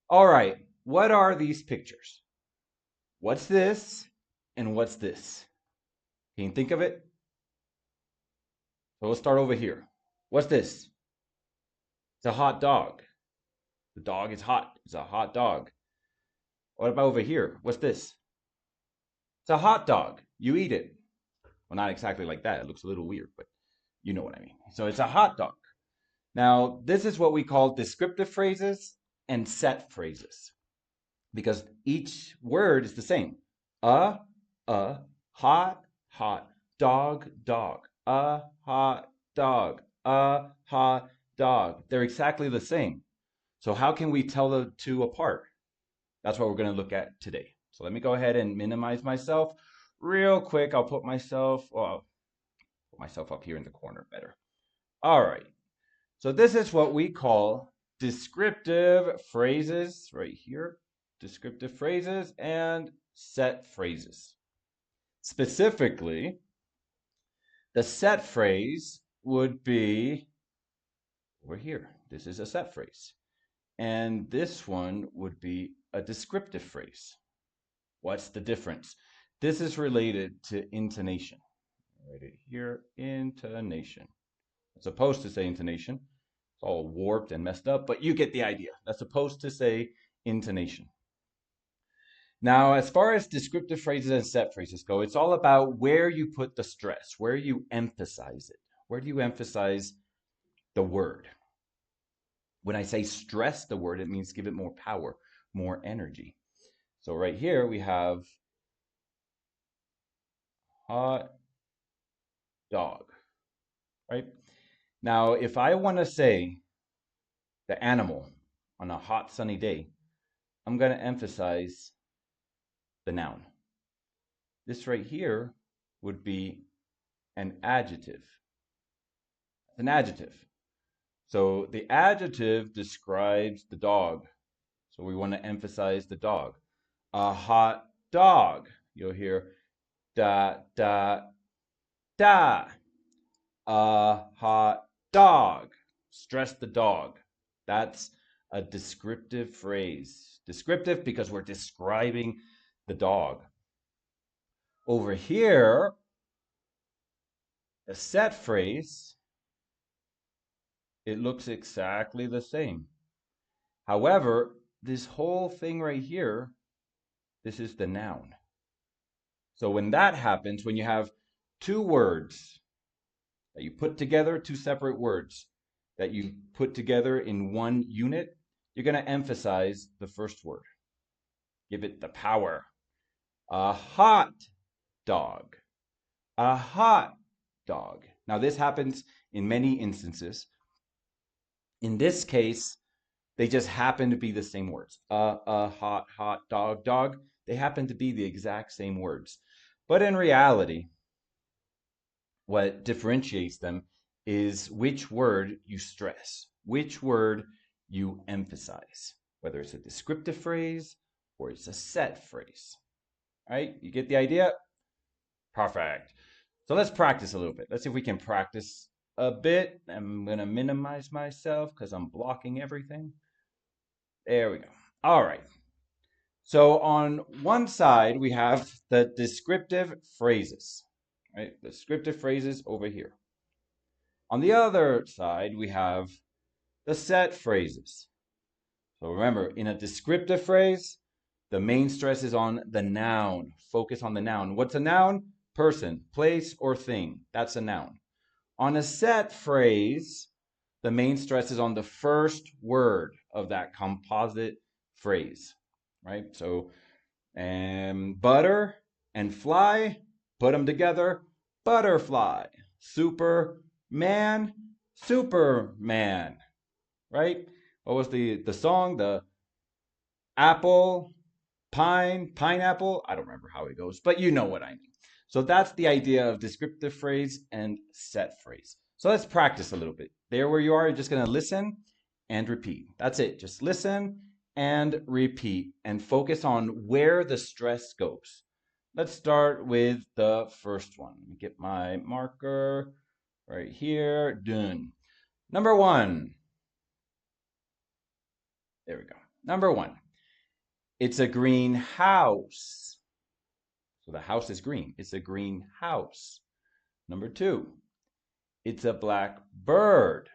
All right, what are these pictures? What's this and what's this? Can you think of it? So we'll start over here. What's this? It's a hot dog. The dog is hot. It's a hot dog. What about over here? What's this? It's a hot dog. You eat it. Well, not exactly like that. It looks a little weird, but you know what I mean. So it's a hot dog. Now, this is what we call descriptive phrases and set phrases because each word is the same. A, hot, hot, dog, dog, a hot dog, a hot dog. They're exactly the same. So how can we tell the two apart? That's what we're going to look at today. So let me go ahead and minimize myself real quick. I'll put myself up here in the corner better. All right. So this is what we call descriptive phrases right here. Descriptive phrases and set phrases. Specifically, the set phrase would be over here. This is a set phrase. And this one would be a descriptive phrase. What's the difference? This is related to intonation. Right here, intonation. It's supposed to say intonation. It's all warped and messed up, but you get the idea. That's supposed to say intonation. Now, as far as descriptive phrases and set phrases go, it's all about where you put the stress, where you emphasize it. Where do you emphasize the word? When I say stress the word, it means give it more power, more energy. So right here we have hot dog, right? Now, if I want to say the animal on a hot sunny day, I'm going to emphasize the noun. This right here would be an adjective. It's an adjective. So the adjective describes the dog. So we want to emphasize the dog. A hot dog. You'll hear da, da, da. A hot dog. Stress the dog. That's a descriptive phrase. Descriptive because we're describing the dog. Over here, the set phrase, it looks exactly the same. However, this whole thing right here, this is the noun. So when that happens, when you have two words that you put together, two separate words that you put together in one unit, you're going to emphasize the first word. Give it the power. A hot dog. A hot dog. Now, this happens in many instances. In this case, they just happen to be the same words. Hot, hot, dog, dog. They happen to be the exact same words. But in reality, what differentiates them is which word you stress, which word you emphasize, whether it's a descriptive phrase or it's a set phrase. All right, you get the idea? Perfect. So let's practice a little bit. Let's see if we can practice a bit. I'm going to minimize myself because I'm blocking everything. There we go. All right. So on one side, we have the descriptive phrases, right? Descriptive phrases over here. On the other side, we have the set phrases. So remember, in a descriptive phrase, the main stress is on the noun. Focus on the noun. What's a noun? Person, place, or thing. That's a noun. On a set phrase, the main stress is on the first word of that composite phrase, right? So, butter and fly, put them together, butterfly. Superman, Superman, right? What was the song? The apple, pine, pineapple. I don't remember how it goes, but you know what I mean. So that's the idea of descriptive phrase and set phrase. So let's practice a little bit. There where you are, you're just going to listen and repeat. That's it. Just listen and repeat and focus on where the stress goes. Let's start with the first one. Let me get my marker right here. Done. Number one. There we go. Number 1, it's a greenhouse. So the house is green. It's a greenhouse. Number 2, it's a black bird.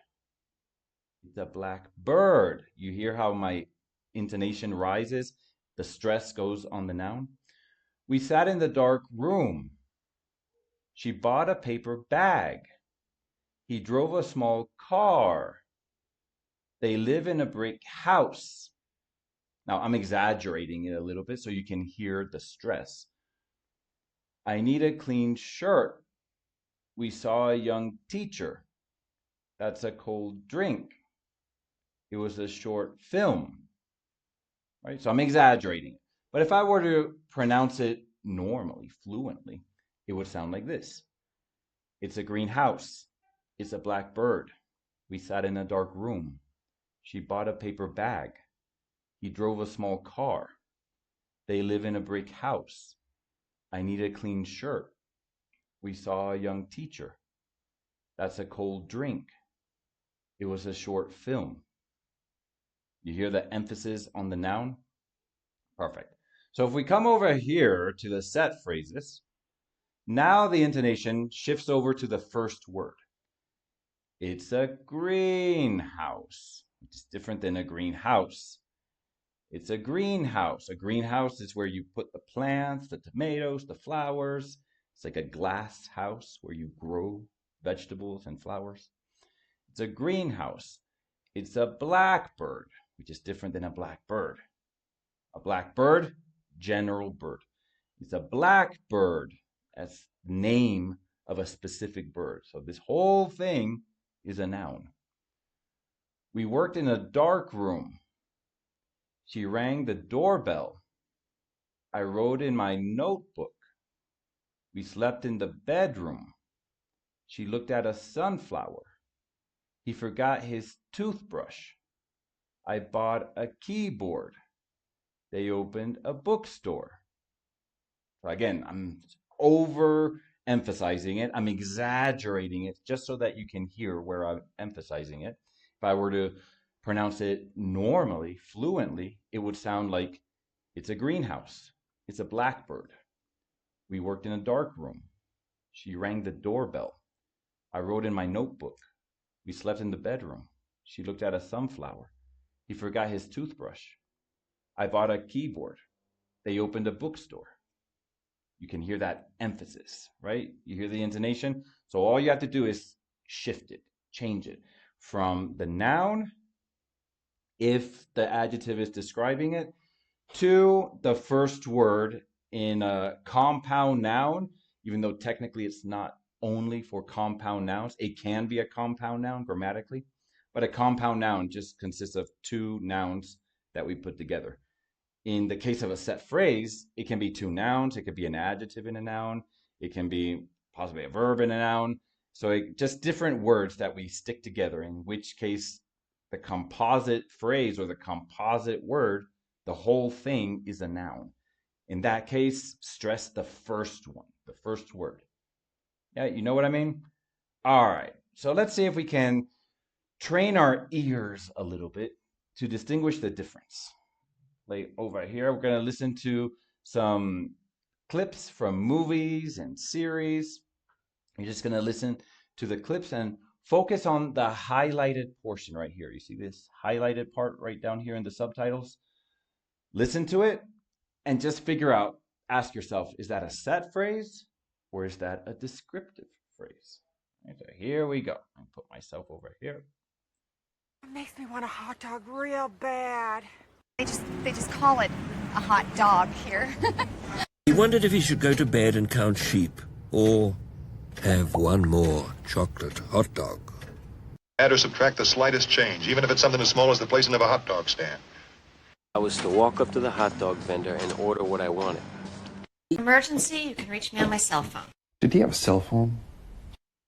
It's a black bird. You hear how my intonation rises? The stress goes on the noun. We sat in the dark room. She bought a paper bag. He drove a small car. They live in a brick house. Now, I'm exaggerating it a little bit so you can hear the stress. I need a clean shirt. We saw a young teacher. That's a cold drink. It was a short film. Right? So I'm exaggerating. But if I were to pronounce it normally, fluently, it would sound like this. It's a greenhouse. It's a black bird. We sat in a dark room. She bought a paper bag. He drove a small car. They live in a brick house. I need a clean shirt. We saw a young teacher. That's a cold drink. It was a short film. You hear the emphasis on the noun? Perfect. So if we come over here to the set phrases, now the intonation shifts over to the first word. It's a greenhouse, which is different than a greenhouse. It's a greenhouse. A greenhouse is where you put the plants, the tomatoes, the flowers. It's like a glass house where you grow vegetables and flowers. It's a greenhouse. It's a blackbird, which is different than a blackbird. A blackbird, general bird. It's a blackbird. That's the name of a specific bird. So this whole thing is a noun. We worked in a dark room. She rang the doorbell. I wrote in my notebook. We slept in the bedroom. She looked at a sunflower. He forgot his toothbrush. I bought a keyboard. They opened a bookstore. So again, I'm overemphasizing it. I'm exaggerating it just so that you can hear where I'm emphasizing it. If I were to pronounce it normally, fluently, it would sound like it's a greenhouse. It's a blackbird. We worked in a dark room. She rang the doorbell. I wrote in my notebook. We slept in the bedroom. She looked at a sunflower. He forgot his toothbrush. I bought a keyboard. They opened a bookstore. You can hear that emphasis, right? You hear the intonation? So all you have to do is shift it, change it from the noun, if the adjective is describing it, to the first word in a compound noun, even though technically it's not only for compound nouns. It can be a compound noun grammatically, but a compound noun just consists of two nouns that we put together. In the case of a set phrase, it can be two nouns. It could be an adjective in a noun. It can be possibly a verb in a noun. So just different words that we stick together, in which case the composite phrase or the composite word, the whole thing is a noun. In that case, stress the first one, the first word. Yeah, you know what I mean? All right, so let's see if we can train our ears a little bit to distinguish the difference. Like over here, we're going to listen to some clips from movies and series. You're just going to listen to the clips and focus on the highlighted portion right here. You see this highlighted part right down here in the subtitles? Listen to it and just figure out, ask yourself, is that a set phrase or is that a descriptive phrase? Right, so here we go. I'll put myself over here. It makes me want a hot dog real bad. They just call it a hot dog here. He wondered if he should go to bed and count sheep, or have one more chocolate hot dog. Add or subtract the slightest change, even if it's something as small as the placing of a hot dog stand. I was to walk up to the hot dog vendor and order what I wanted. Emergency, you can reach me on my cell phone. Did he have a cell phone?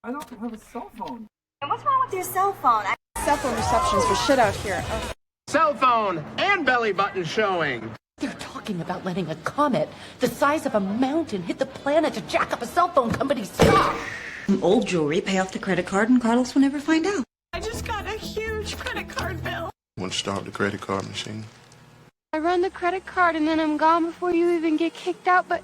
I don't have a cell phone. What's wrong with your cell phone? Cell phone reception's for shit out here. Oh. Cell phone and belly button showing. They're talking about letting a comet the size of a mountain hit the planet to jack up a cell phone company's stock. Old jewelry, pay off the credit card, and Carlos will never find out. I just got a huge credit card bill. Want to start the credit card machine? run the credit card and then I'm gone before you even get kicked out, but...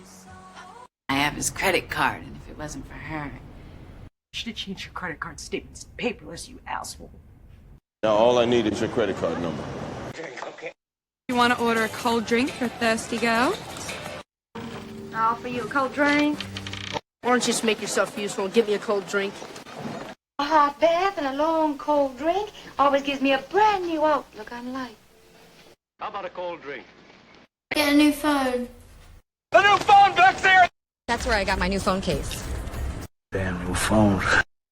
I have his credit card, and if it wasn't for her... You should have changed your credit card statements to paperless, you asshole. Now all I need is your credit card number. Okay. You want to order a cold drink for Thirsty Girl? I'll offer you a cold drink. Why don't you just make yourself useful and give me a cold drink? A hot bath and a long cold drink always gives me a brand new outlook on life. How about a cold drink? Get a new phone. The new phone back there! That's where I got my new phone case. Damn new phone.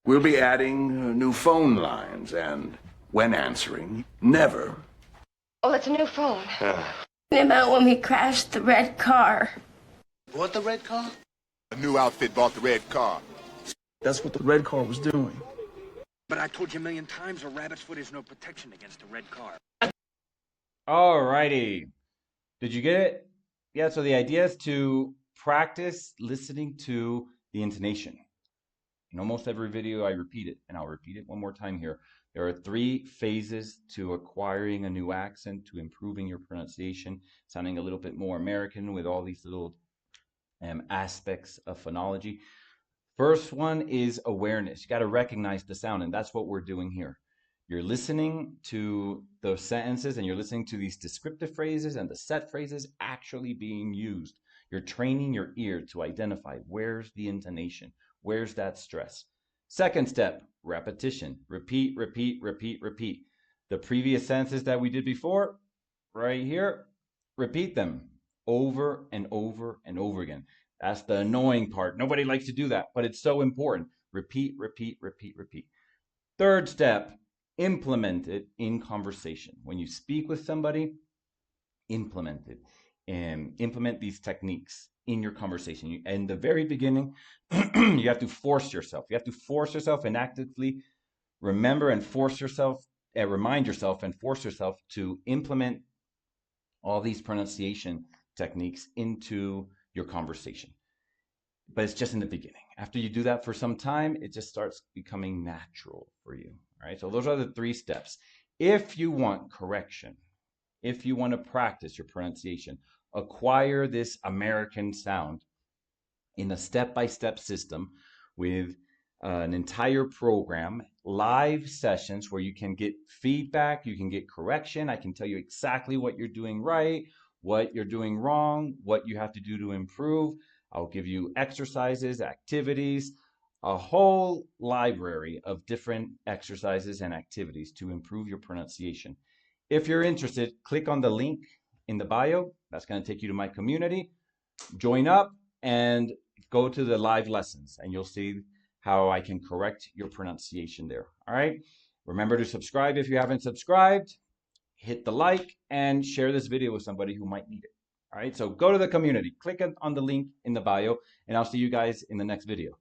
We'll be adding new phone lines and, when answering, never. Oh, it's a new phone. Came out when we crashed the red car. What, the red car? A new outfit bought the red car. That's what the red car was doing. But I told you a million times a rabbit's foot is no protection against a red car. Alrighty. Did you get it? Yeah, so the idea is to practice listening to the intonation. In almost every video, I repeat it, and I'll repeat it one more time here. There are 3 phases to acquiring a new accent, to improving your pronunciation, sounding a little bit more American with all these little aspects of phonology. First one is awareness. You got to recognize the sound, and that's what we're doing here. You're listening to those sentences, and you're listening to these descriptive phrases and the set phrases actually being used. You're training your ear to identify where's the intonation, where's that stress. Second step, repetition. Repeat, repeat, repeat, repeat. The previous sentences that we did before, right here, repeat them over and over and over again. That's the annoying part. Nobody likes to do that, but it's so important. Repeat, repeat, repeat, repeat. Third step, implement it in conversation. When you speak with somebody, implement it. And implement these techniques in your conversation. In the very beginning, you have to force yourself. You have to force yourself and actively remember and force yourself, remind yourself and force yourself to implement all these pronunciation techniques into your conversation. But it's just in the beginning. After you do that for some time, it just starts becoming natural for you. All right. So those are the 3 steps. If you want correction, if you want to practice your pronunciation, acquire this American sound in a step-by-step system with an entire program, live sessions where you can get feedback, you can get correction. I can tell you exactly what you're doing right, what you're doing wrong, what you have to do to improve. I'll give you exercises, activities, a whole library of different exercises and activities to improve your pronunciation. If you're interested, click on the link in the bio. That's going to take you to my community. Join up and go to the live lessons, and you'll see how I can correct your pronunciation there. All right. Remember to subscribe if you haven't subscribed. Hit the like and share this video with somebody who might need it. All right. So go to the community, click on the link in the bio, and I'll see you guys in the next video.